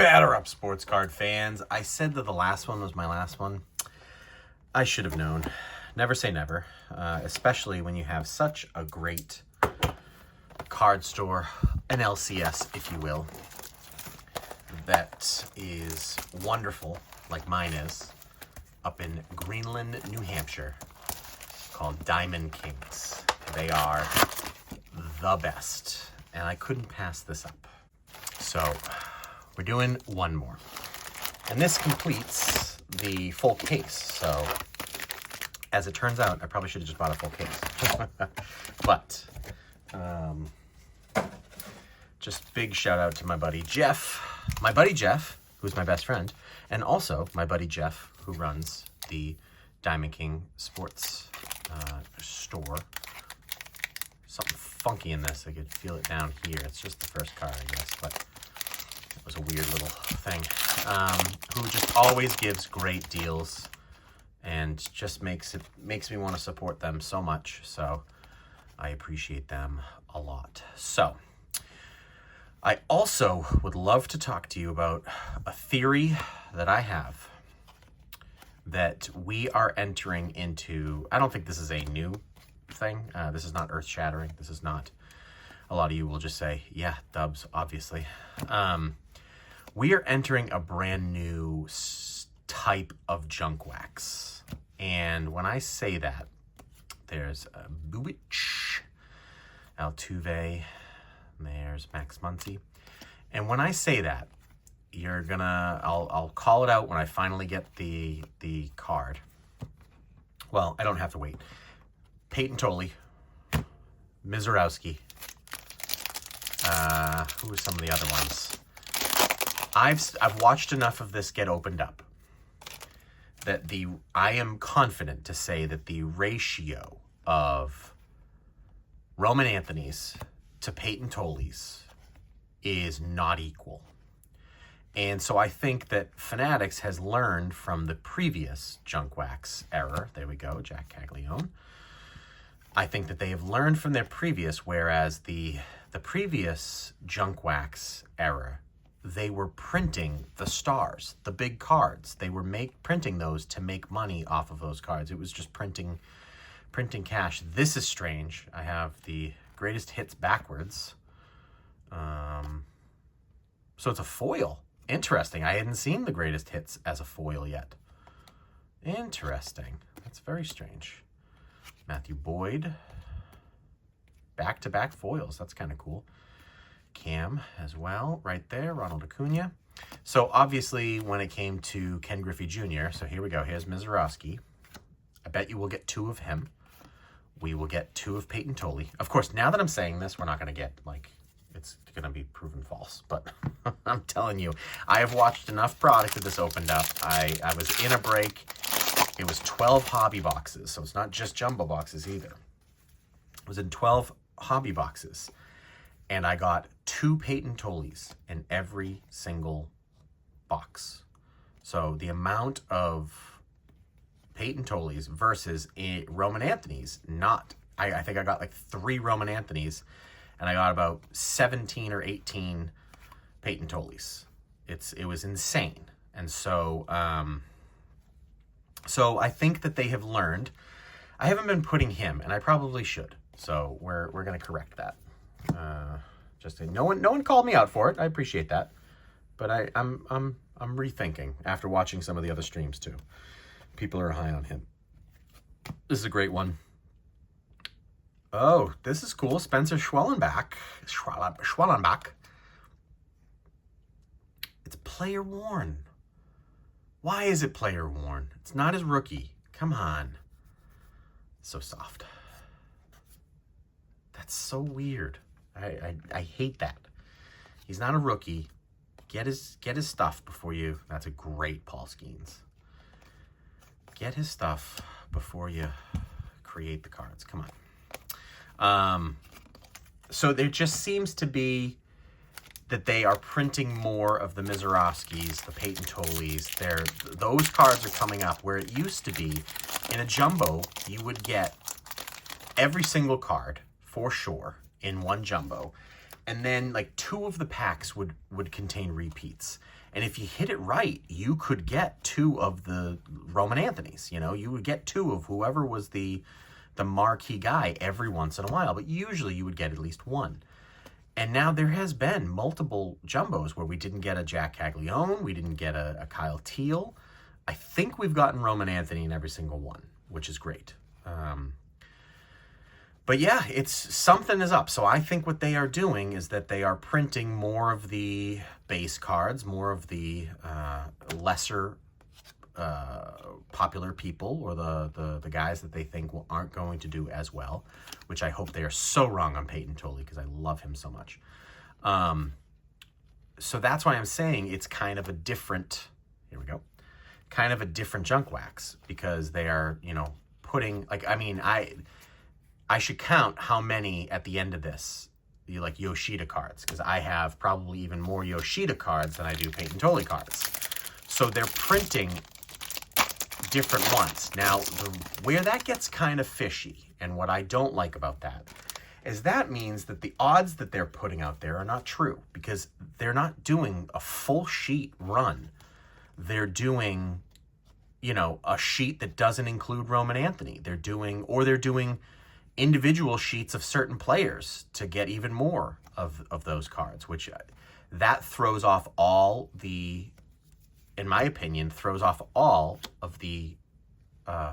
Batter up, sports card fans. I said that the last one was my last one. I should have known. Never say never, especially when you have such a great card store, an LCS, if you will, that is wonderful, like mine is, up in Greenland, New Hampshire, called Diamond Kings. They are the best, and I couldn't pass this up. So we're doing one more. And this completes the full case. So as it turns out, I probably should have just bought a full case. But just big shout out to my buddy Jeff. My buddy Jeff, who's my best friend, and also my buddy Jeff, who runs the Diamond King Sports store. Something funky in this. I could feel it down here. It's just the first card, I guess, but it was a weird little thing. Who just always gives great deals and just makes me want to support them so much. So I appreciate them a lot. So I also would love to talk to you about a theory that I have that we are entering into. I don't think this is a new thing. This is not earth-shattering. This is not, a lot of you will just say, yeah, dubs, obviously. We are entering a brand new type of junk wax. And when I say that, there's Buwitch, Altuve, there's Max Muncy. And when I say that, you're gonna, I'll call it out when I finally get the card. Well, I don't have to wait. Peyton Tolley, Mizorowski, who are some of the other ones? I've watched enough of this get opened up that I am confident to say that the ratio of Roman Anthony's to Peyton Tolley's is not equal. And so I think that Fanatics has learned from the previous junk wax error. There we go, Jack Caglione. I think that they have learned from their previous, whereas the previous junk wax era, they were printing the stars, the big cards. They were printing those to make money off of those cards. It was just printing cash. This is strange. I have the greatest hits backwards. So it's a foil. Interesting. I hadn't seen the greatest hits as a foil yet. Interesting. That's very strange. Matthew Boyd. Back-to-back foils. That's kind of cool. Cam as well, right there. Ronald Acuna. So obviously when it came to Ken Griffey Jr., so here we go. Here's Mizorowski. I bet you will get 2 of him. We will get 2 of Peyton Tolley. Of course, now that I'm saying this, we're not going to get, like, it's going to be proven false. But I'm telling you, I have watched enough product that this opened up. I was in a break. It was 12 hobby boxes, so it's not just jumbo boxes either. It was in 12 hobby boxes. And I got 2 Peyton Tolleys in every single box. So the amount of Peyton Tolleys versus Roman Anthony's, I think I got like 3 Roman Anthony's, and I got about 17 or 18 Peyton Tolleys. It was insane. And so, so I think that they have learned. I haven't been putting him, and I probably should. So we're going to correct that. No one called me out for it. I appreciate that, but I'm rethinking after watching some of the other streams too. People are high on him. This is a great one. Oh, this is cool. Spencer Schwellenbach. It's player worn. Why is it player worn? It's not his rookie. Come on. So soft. That's so weird. I hate that. He's not a rookie. Get his stuff before you. That's a great Paul Skeens. Get his stuff before you create the cards. Come on. So there just seems to be that they are printing more of the Mizorowskis, the Peyton Tolleys. Those cards are coming up where it used to be in a jumbo, you would get every single card for sure in one jumbo. And then like 2 of the packs would contain repeats. And if you hit it right, you could get 2 of the Roman Anthonys. You know, you would get 2 of whoever was the marquee guy every once in a while. But usually you would get at least 1. And now there has been multiple jumbos where we didn't get a Jack Caglione, we didn't get a Kyle Teal. I think we've gotten Roman Anthony in every single one, which is great. But yeah, something is up. So I think what they are doing is that they are printing more of the base cards, more of the lesser popular people, or the guys that they think aren't going to do as well, which I hope they are so wrong on Peyton Tolley, because I love him so much. So that's why I'm saying it's kind of a different, here we go, kind of a different junk wax, because they are, you know, putting, like, I mean, I should count how many at the end of this, like Yoshida cards, because I have probably even more Yoshida cards than I do Peyton Tolley cards. So they're printing different ones. Now, where that gets kind of fishy, and what I don't like about that, is that means that the odds that they're putting out there are not true, because they're not doing a full sheet run. They're doing, you know, a sheet that doesn't include Roman Anthony. They're doing individual sheets of certain players to get even more of those cards, which that throws off all the, in my opinion, throws off all of the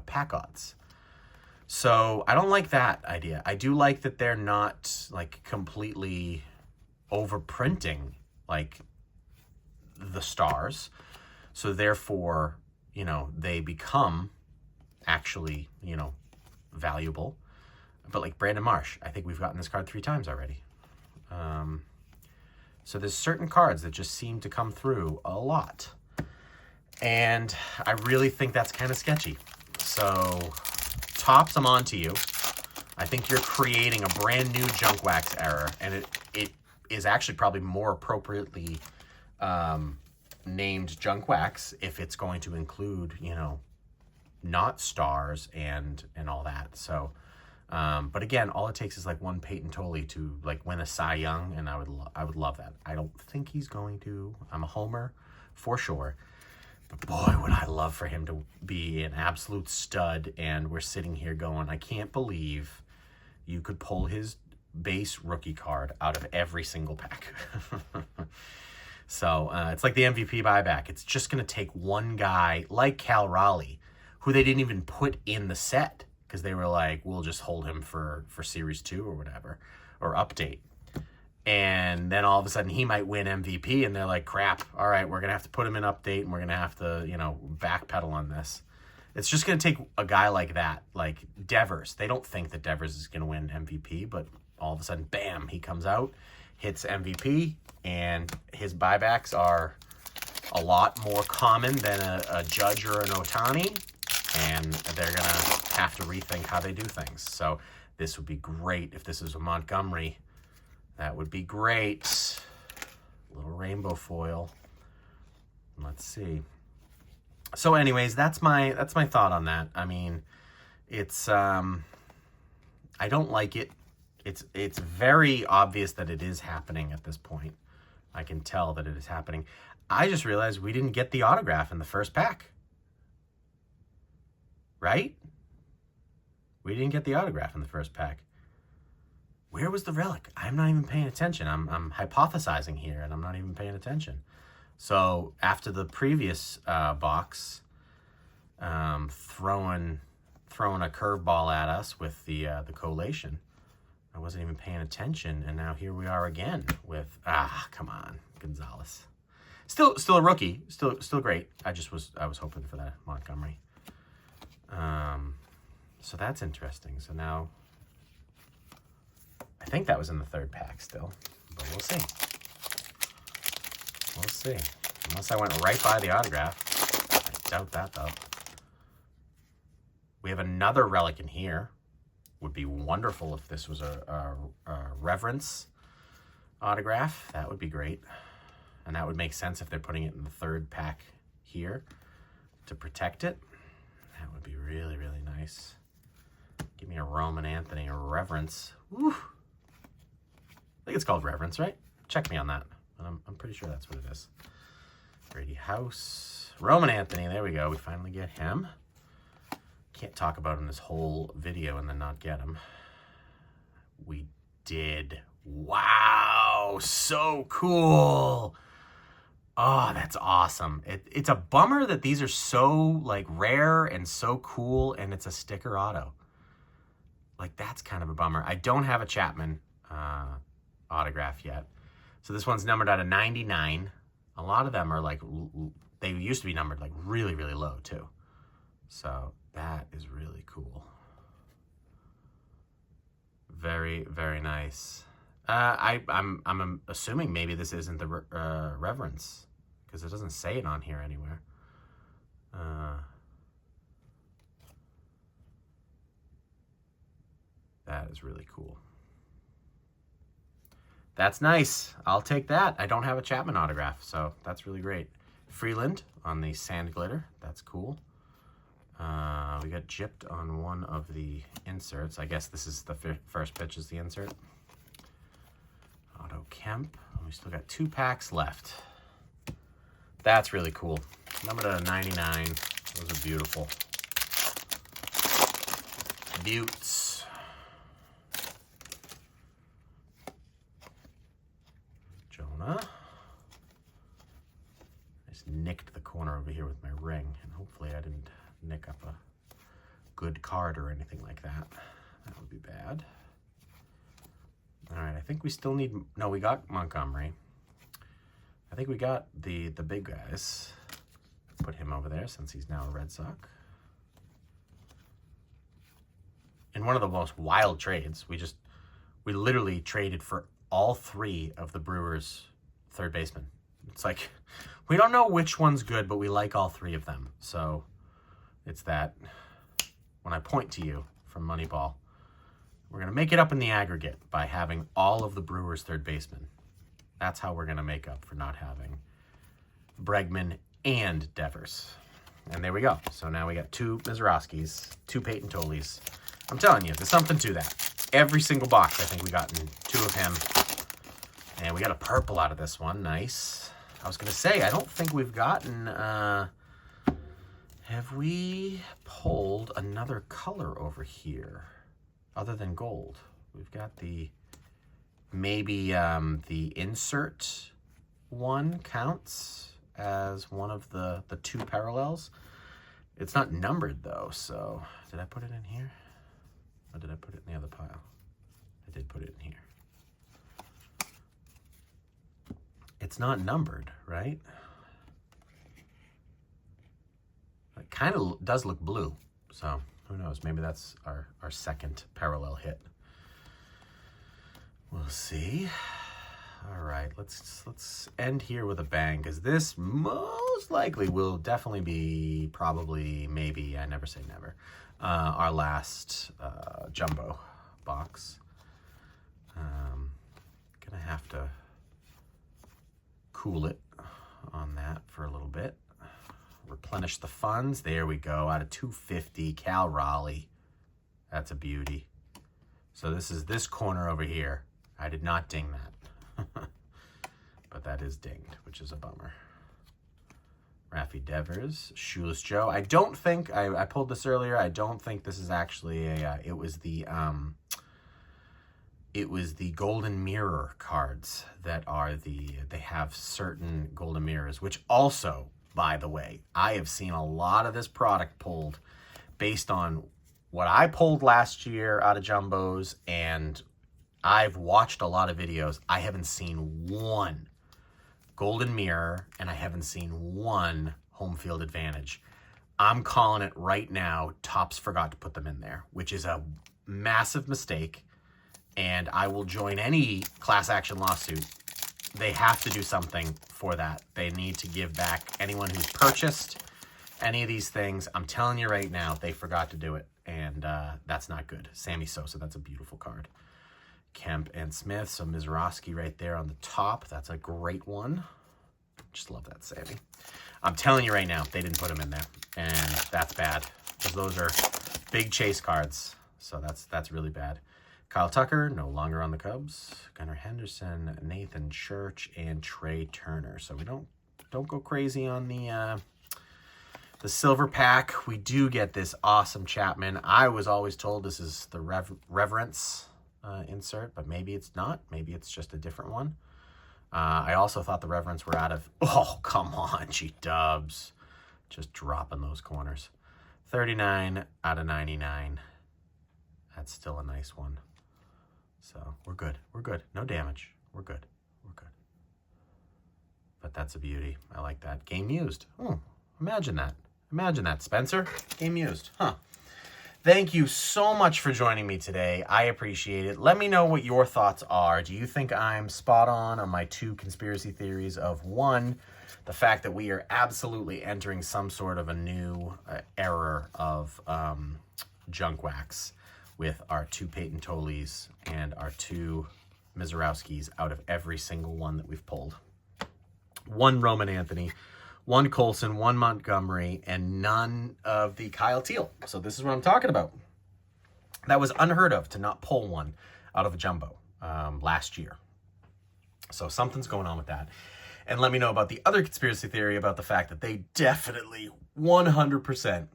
pack odds. So I don't like that idea. I do like that they're not like completely overprinting like the stars. So therefore, you know, they become actually, you know, valuable. But like Brandon Marsh, I think we've gotten this card 3 times already. So there's certain cards that just seem to come through a lot. And I really think that's kind of sketchy. So, Topps, I'm on to you. I think you're creating a brand new junk wax era, and it is actually probably more appropriately named junk wax if it's going to include, you know, not stars and all that. So, but again, all it takes is like 1 Peyton Tolley to like win a Cy Young, and I would love that. I don't think he's going to. I'm a homer for sure. But boy, would I love for him to be an absolute stud, and we're sitting here going, I can't believe you could pull his base rookie card out of every single pack. So it's like the MVP buyback. It's just going to take one guy like Cal Raleigh, who they didn't even put in the set, because they were like, we'll just hold him for Series 2 or whatever, or update. And then all of a sudden he might win MVP, and they're like, crap, all right, we're going to have to put him in update, and we're going to have to, you know, backpedal on this. It's just going to take a guy like that, like Devers. They don't think that Devers is going to win MVP, but all of a sudden, bam, he comes out, hits MVP, and his buybacks are a lot more common than a Judge or an Ohtani, and they're going to have to rethink how they do things. So this would be great if this is a Montgomery. That would be great. Little rainbow foil. Let's see. So anyways, that's my thought on that. I mean, it's I don't like it. It's very obvious that it is happening at this point. I can tell that it is happening. I just realized we didn't get the autograph in the first pack. Right? We didn't get the autograph in the first pack. Where was the relic? I'm not even paying attention. I'm hypothesizing here, and I'm not even paying attention. So after the previous box, throwing a curveball at us with the collation, I wasn't even paying attention, and now here we are again with come on, Gonzalez. Still a rookie, still great. I was hoping for that Montgomery. So that's interesting. So now, I think that was in the third pack still, but we'll see. We'll see. Unless I went right by the autograph. I doubt that, though. We have another relic in here. Would be wonderful if this was a Reverence autograph. That would be great. And that would make sense if they're putting it in the third pack here to protect it. That would be really, really nice. Give me a Roman Anthony, a Reverence. Woo! Look think it's called Reverence, right? Check me on that. But I'm pretty sure that's what it is. Brady House. Roman Anthony. There we go. We finally get him. Can't talk about him this whole video and then not get him. We did. Wow. So cool. Oh, that's awesome. It's a bummer that these are so like rare and so cool, and it's a sticker auto. Like, that's kind of a bummer. I don't have a Chapman autograph yet. So this one's numbered out of 99. A lot of them are like, they used to be numbered like really, really low too. So that is really cool. Very, very nice. I'm assuming maybe this isn't the Reverence, because it doesn't say it on here anywhere. That is really cool. That's nice. I'll take that. I don't have a Chapman autograph, so that's really great. Freeland on the sand glitter. That's cool. We got gypped on one of the inserts. I guess this is the first pitch is the insert. Otto Kemp. We still got 2 packs left. That's really cool. Numbered out of 99. Those are beautiful. Buttes. Jonah. I just nicked the corner over here with my ring, and hopefully I didn't nick up a good card or anything like that. That would be bad. All right, I think we still need... No, we got Montgomery. I think we got the big guys. Put him over there since he's now a Red Sox. In one of the most wild trades, we literally traded for all 3 of the Brewers' third basemen. It's like, we don't know which one's good, but we like all 3 of them. So it's that when I point to you from Moneyball, we're going to make it up in the aggregate by having all of the Brewers' third basemen. That's how we're going to make up for not having Bregman and Devers. And there we go. So now we got 2 Mizorowskis, 2 Peyton Tolles. I'm telling you, there's something to that. Every single box, I think we got 2 of him. And we got a purple out of this one. Nice. I was going to say, I don't think we've gotten... have we pulled another color over here other than gold? We've got the... Maybe the insert one counts as one of the 2 parallels. It's not numbered, though, so... Did I put it in here? Or did I put it in the other pile? I did put it in here. It's not numbered, right? It kind of does look blue, so who knows? Maybe that's our second parallel hit. We'll see. All right, let's end here with a bang, because this most likely will definitely be, probably, maybe, I never say never, our last jumbo box. Gonna have to cool it on that for a little bit. Replenish the funds. There we go. Out of 250, Cal Raleigh. That's a beauty. So this is this corner over here. I did not ding that. But that is dinged, which is a bummer. Raffy Devers, Shoeless Joe. I don't think, I pulled this earlier, I don't think this is actually a, it was the Golden Mirror cards that are they have certain Golden Mirrors, which also, by the way, I have seen a lot of this product pulled based on what I pulled last year out of Jumbos, and I've watched a lot of videos. I haven't seen one Golden Mirror, and I haven't seen one Home Field Advantage. I'm calling it right now. Topps forgot to put them in there, which is a massive mistake, and I will join any class action lawsuit. They have to do something for that. They need to give back anyone who's purchased any of these things. I'm telling you right now, they forgot to do it, and that's not good. Sammy Sosa, that's a beautiful card. Kemp and Smith, so Mizorowski right there on the top. That's a great one. Just love that, Sammy. I'm telling you right now, they didn't put him in there, and that's bad, because those are big chase cards, so that's really bad. Kyle Tucker, no longer on the Cubs. Gunnar Henderson, Nathan Church, and Trey Turner. So we don't go crazy on the silver pack. We do get this awesome Chapman. I was always told this is the Reverence insert, but maybe it's not. Maybe it's just a different one. I also thought the Reverence were out of... Oh, come on, G-dubs. Just dropping those corners. 39 out of 99. That's still a nice one. So we're good. We're good. No damage. We're good. We're good. But that's a beauty. I like that. Game used. Oh, imagine that. Imagine that, Spencer. Game used. Huh. Thank you so much for joining me today. I appreciate it. Let me know what your thoughts are. Do you think I'm spot on my 2 conspiracy theories of 1, the fact that we are absolutely entering some sort of a new era of junk wax with our 2 Peyton Tolles and our 2 Mizorowskis out of every single one that we've pulled. 1 Roman Anthony, 1 Colson, 1 Montgomery, and none of the Kyle Teal. So this is what I'm talking about. That was unheard of to not pull one out of a jumbo last year. So something's going on with that. And let me know about the other conspiracy theory about the fact that they definitely 100%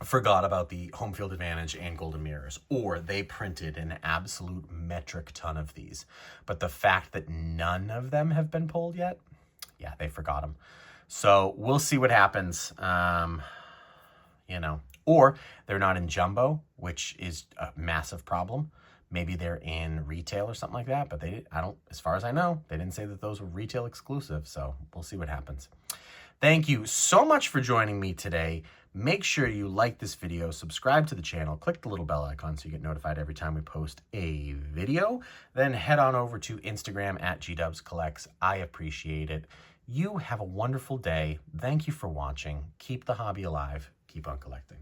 forgot about the home field advantage and golden mirrors, or they printed an absolute metric ton of these. But the fact that none of them have been pulled yet, yeah, they forgot them. So we'll see what happens, or they're not in jumbo, which is a massive problem. Maybe they're in retail or something like that, but as far as I know, they didn't say that those were retail exclusive. So we'll see what happens. Thank you so much for joining me today. Make sure you like this video, subscribe to the channel, click the little bell icon so you get notified every time we post a video. Then head on over to Instagram at GDubsCollects. I appreciate it. You have a wonderful day. Thank you for watching. Keep the hobby alive. Keep on collecting.